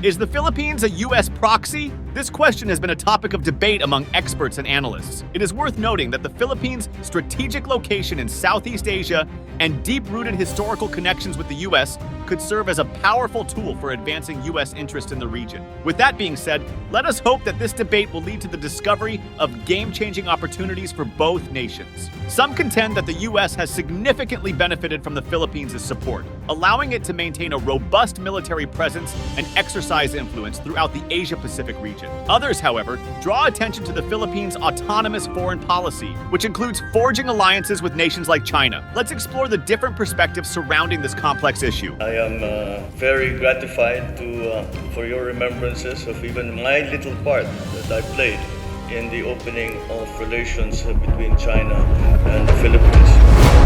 Is the Philippines a US proxy? This question has been a topic of debate among experts and analysts. It is worth noting that the Philippines' strategic location in Southeast Asia and deep-rooted historical connections with the US could serve as a powerful tool for advancing US interest in the region. With that being said, let us hope that this debate will lead to the discovery of game-changing opportunities for both nations. Some contend that the US has significantly benefited from the Philippines' support, allowing it to maintain a robust military presence and exercise influence throughout the Asia-Pacific region. Others, however, draw attention to the Philippines' autonomous foreign policy, which includes forging alliances with nations like China. Let's explore the different perspectives surrounding this complex issue. I am very gratified for your remembrances of even my little part that I played in the opening of relations between China and the Philippines.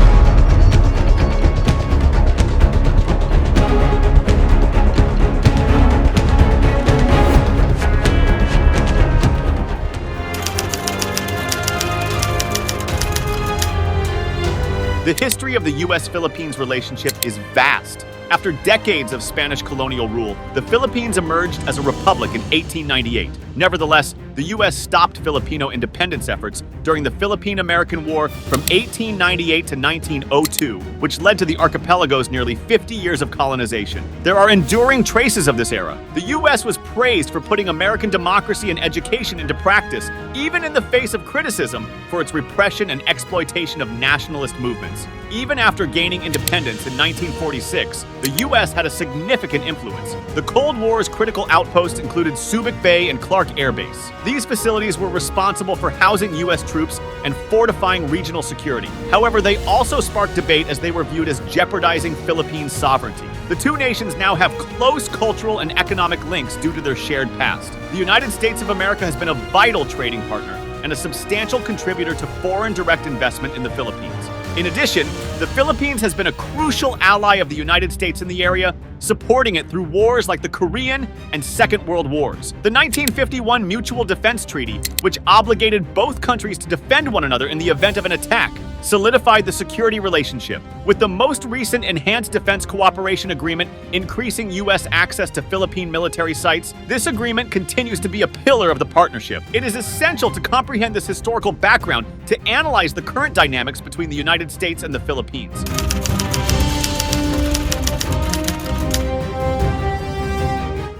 The history of the US-Philippines relationship is vast. After decades of Spanish colonial rule, the Philippines emerged as a republic in 1898. Nevertheless, the US stopped Filipino independence efforts during the Philippine-American War from 1898 to 1902, which led to the archipelago's nearly 50 years of colonization. There are enduring traces of this era. The US was praised for putting American democracy and education into practice, even in the face of criticism for its repression and exploitation of nationalist movements. Even after gaining independence in 1946, the US had a significant influence. The Cold War's critical outposts included Subic Bay and Clark Air Base. These facilities were responsible for housing US troops and fortifying regional security. However, they also sparked debate as they were viewed as jeopardizing Philippine sovereignty. The two nations now have close cultural and economic links due to their shared past. The United States of America has been a vital trading partner and a substantial contributor to foreign direct investment in the Philippines. In addition, the Philippines has been a crucial ally of the United States in the area, supporting it through wars like the Korean and Second World Wars. The 1951 Mutual Defense Treaty, which obligated both countries to defend one another in the event of an attack, solidified the security relationship, with the most recent Enhanced Defense Cooperation Agreement increasing U.S. access to Philippine military sites. This agreement continues to be a pillar of the partnership. It is essential to comprehend this historical background to analyze the current dynamics between the United States and the Philippines.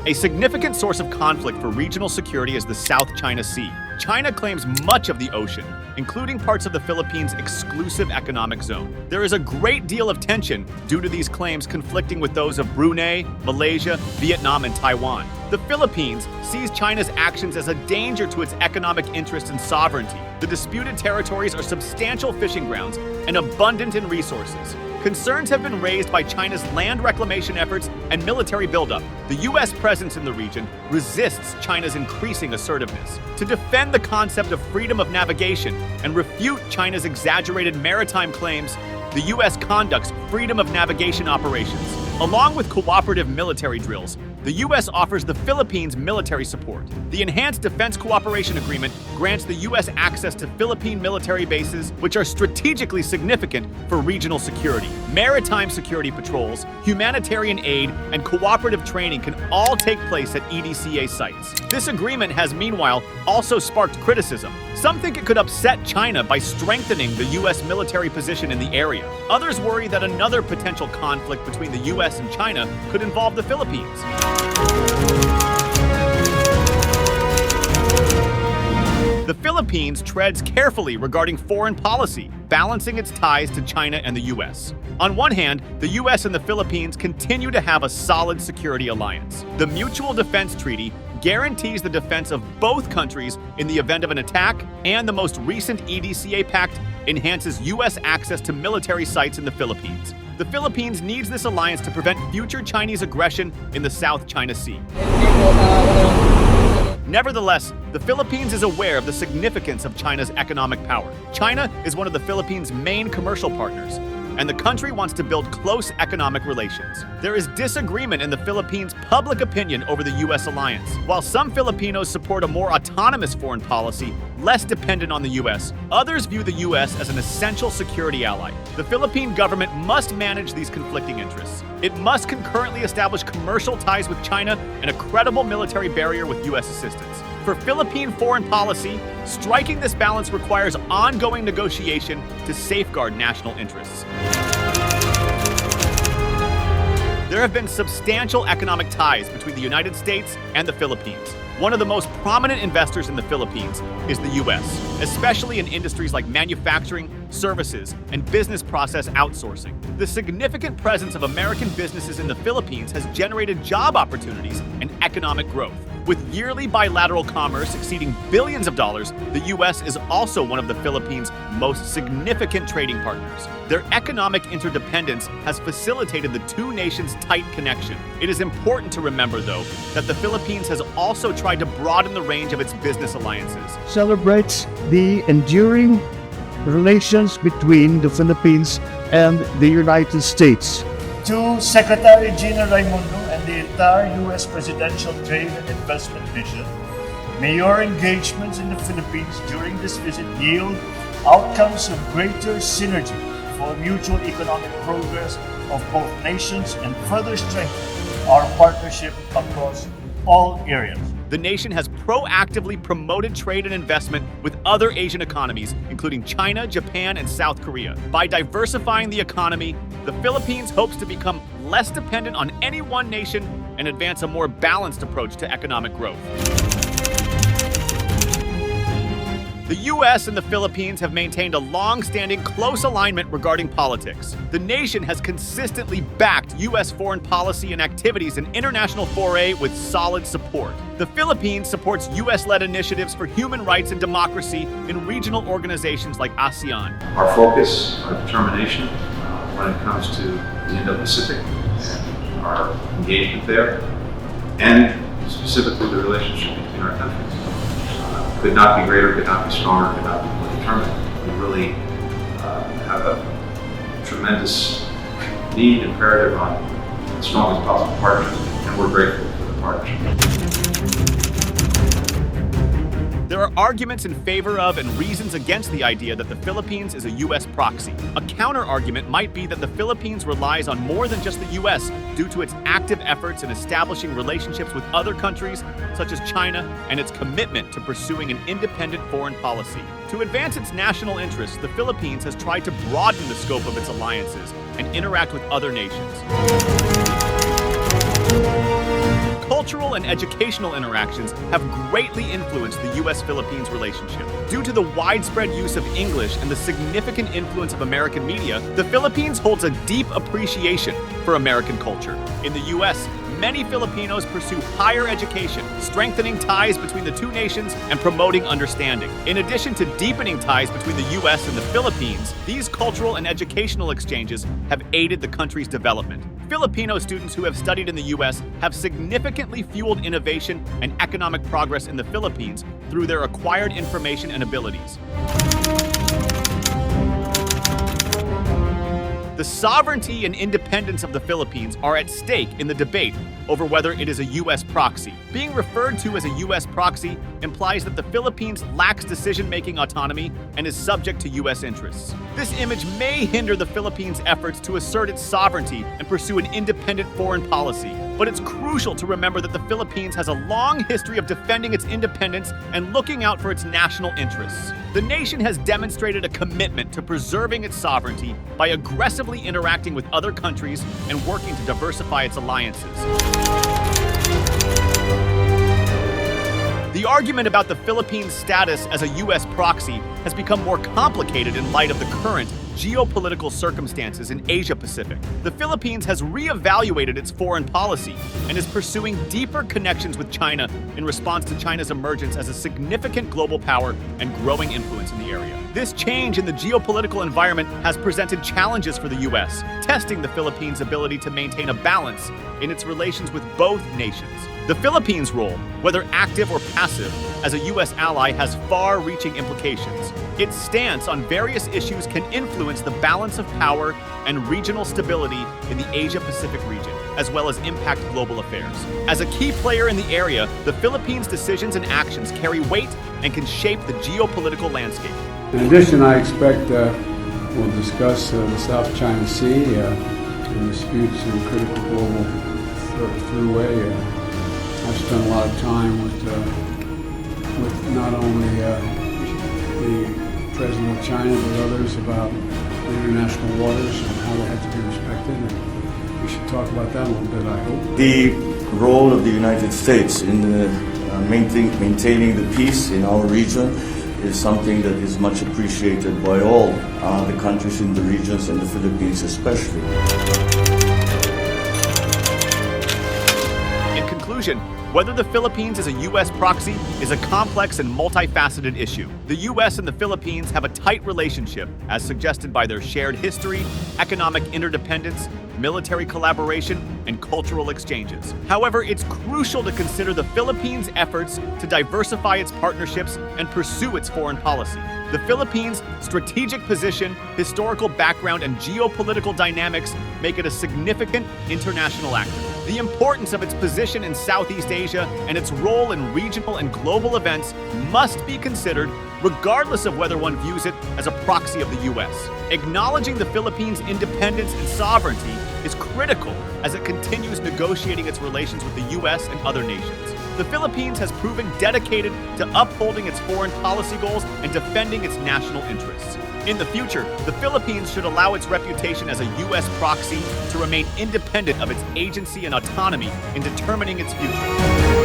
A significant source of conflict for regional security is the South China Sea. China claims much of the ocean, including parts of the Philippines' exclusive economic zone. There is a great deal of tension due to these claims conflicting with those of Brunei, Malaysia, Vietnam, and Taiwan. The Philippines sees China's actions as a danger to its economic interest and sovereignty. The disputed territories are substantial fishing grounds and abundant in resources. Concerns have been raised by China's land reclamation efforts and military buildup. The U.S. presence in the region resists China's increasing assertiveness. To defend the concept of freedom of navigation and refute China's exaggerated maritime claims, the U.S. conducts freedom of navigation operations. Along with cooperative military drills, the U.S. offers the Philippines military support. The Enhanced Defense Cooperation Agreement grants the U.S. access to Philippine military bases, which are strategically significant for regional security. Maritime security patrols, humanitarian aid, and cooperative training can all take place at EDCA sites. This agreement has meanwhile also sparked criticism. Some think it could upset China by strengthening the U.S. military position in the area. Others worry that another potential conflict between the U.S. and China could involve the Philippines. The Philippines treads carefully regarding foreign policy, balancing its ties to China and the U.S. On one hand, the U.S. and the Philippines continue to have a solid security alliance. The Mutual Defense Treaty guarantees the defense of both countries in the event of an attack, and the most recent EDCA pact enhances U.S. access to military sites in the Philippines. The Philippines needs this alliance to prevent future Chinese aggression in the South China Sea. Nevertheless, the Philippines is aware of the significance of China's economic power. China is one of the Philippines' main commercial partners. and the country wants to build close economic relations. There is disagreement in the Philippines' public opinion over the U.S. alliance. While some Filipinos support a more autonomous foreign policy, less dependent on the U.S., others view the U.S. as an essential security ally. The Philippine government must manage these conflicting interests. It must concurrently establish commercial ties with China and a credible military barrier with U.S. assistance. For Philippine foreign policy, striking this balance requires ongoing negotiation to safeguard national interests. There have been substantial economic ties between the United States and the Philippines. One of the most prominent investors in the Philippines is the U.S., especially in industries like manufacturing, services, and business process outsourcing. The significant presence of American businesses in the Philippines has generated job opportunities and economic growth. With yearly bilateral commerce exceeding billions of dollars, the U.S. is also one of the Philippines' most significant trading partners. Their economic interdependence has facilitated the two nations' tight connection. It is important to remember, though, that the Philippines has also tried to broaden the range of its business alliances. Celebrates the enduring relations between the Philippines and the United States. To Secretary Gina Raimundo and the entire U.S. Presidential Trade and Investment Mission, may your engagements in the Philippines during this visit yield outcomes of greater synergy for mutual economic progress of both nations and further strengthen our partnership across all areas. The nation has proactively promoted trade and investment with other Asian economies, including China, Japan, and South Korea. By diversifying the economy, the Philippines hopes to become less dependent on any one nation and advance a more balanced approach to economic growth. The U.S. and the Philippines have maintained a long-standing close alignment regarding politics. The nation has consistently backed U.S. foreign policy and activities in international foray with solid support. The Philippines supports U.S.-led initiatives for human rights and democracy in regional organizations like ASEAN. Our focus, our determination when it comes to the Indo-Pacific and our engagement there, and specifically the relationship between our countries, could not be greater, could not be stronger, could not be more determined. We really have a tremendous need, imperative on the strongest possible partnership, and we're grateful for the partnership. There are arguments in favor of and reasons against the idea that the Philippines is a U.S. proxy. A counter-argument might be that the Philippines relies on more than just the U.S. due to its active efforts in establishing relationships with other countries, such as China, and its commitment to pursuing an independent foreign policy. To advance its national interests, the Philippines has tried to broaden the scope of its alliances and interact with other nations. Cultural and educational interactions have greatly influenced the U.S.-Philippines relationship. Due to the widespread use of English and the significant influence of American media, the Philippines holds a deep appreciation for American culture. In the U.S., many Filipinos pursue higher education, strengthening ties between the two nations and promoting understanding. In addition to deepening ties between the U.S. and the Philippines, these cultural and educational exchanges have aided the country's development. Filipino students who have studied in the U.S. have significantly fueled innovation and economic progress in the Philippines through their acquired information and abilities. The sovereignty and independence of the Philippines are at stake in the debate over whether it is a U.S. proxy. Being referred to as a U.S. proxy implies that the Philippines lacks decision-making autonomy and is subject to U.S. interests. This image may hinder the Philippines' efforts to assert its sovereignty and pursue an independent foreign policy, but it's crucial to remember that the Philippines has a long history of defending its independence and looking out for its national interests. The nation has demonstrated a commitment to preserving its sovereignty by aggressively interacting with other countries and working to diversify its alliances. The argument about the Philippines' status as a U.S. proxy has become more complicated in light of the current geopolitical circumstances in Asia-Pacific. The Philippines has reevaluated its foreign policy and is pursuing deeper connections with China in response to China's emergence as a significant global power and growing influence in the area. This change in the geopolitical environment has presented challenges for the U.S., testing the Philippines' ability to maintain a balance in its relations with both nations. The Philippines' role, whether active or passive, as a U.S. ally has far-reaching implications. Its stance on various issues can influence the balance of power and regional stability in the Asia-Pacific region, as well as impact global affairs. As a key player in the area, the Philippines' decisions and actions carry weight and can shape the geopolitical landscape. In addition, I expect we'll discuss the South China Sea and disputes in critical global throughway. I've spent a lot of time with not only the President of China but others about the international waters and how they have to be respected. And we should talk about that a little bit, I hope. The role of the United States in maintaining the peace in our region is something that is much appreciated by all the countries in the regions and the Philippines especially. In conclusion, whether the Philippines is a U.S. proxy is a complex and multifaceted issue. The U.S. and the Philippines have a tight relationship, as suggested by their shared history, economic interdependence, military collaboration, and cultural exchanges. However, it's crucial to consider the Philippines' efforts to diversify its partnerships and pursue its foreign policy. The Philippines' strategic position, historical background, and geopolitical dynamics make it a significant international actor. The importance of its position in Southeast Asia and its role in regional and global events must be considered, regardless of whether one views it as a proxy of the U.S. Acknowledging the Philippines' independence and sovereignty is critical as it continues negotiating its relations with the U.S. and other nations. The Philippines has proven dedicated to upholding its foreign policy goals and defending its national interests. In the future, the Philippines should allow its reputation as a U.S. proxy to remain independent of its agency and autonomy in determining its future.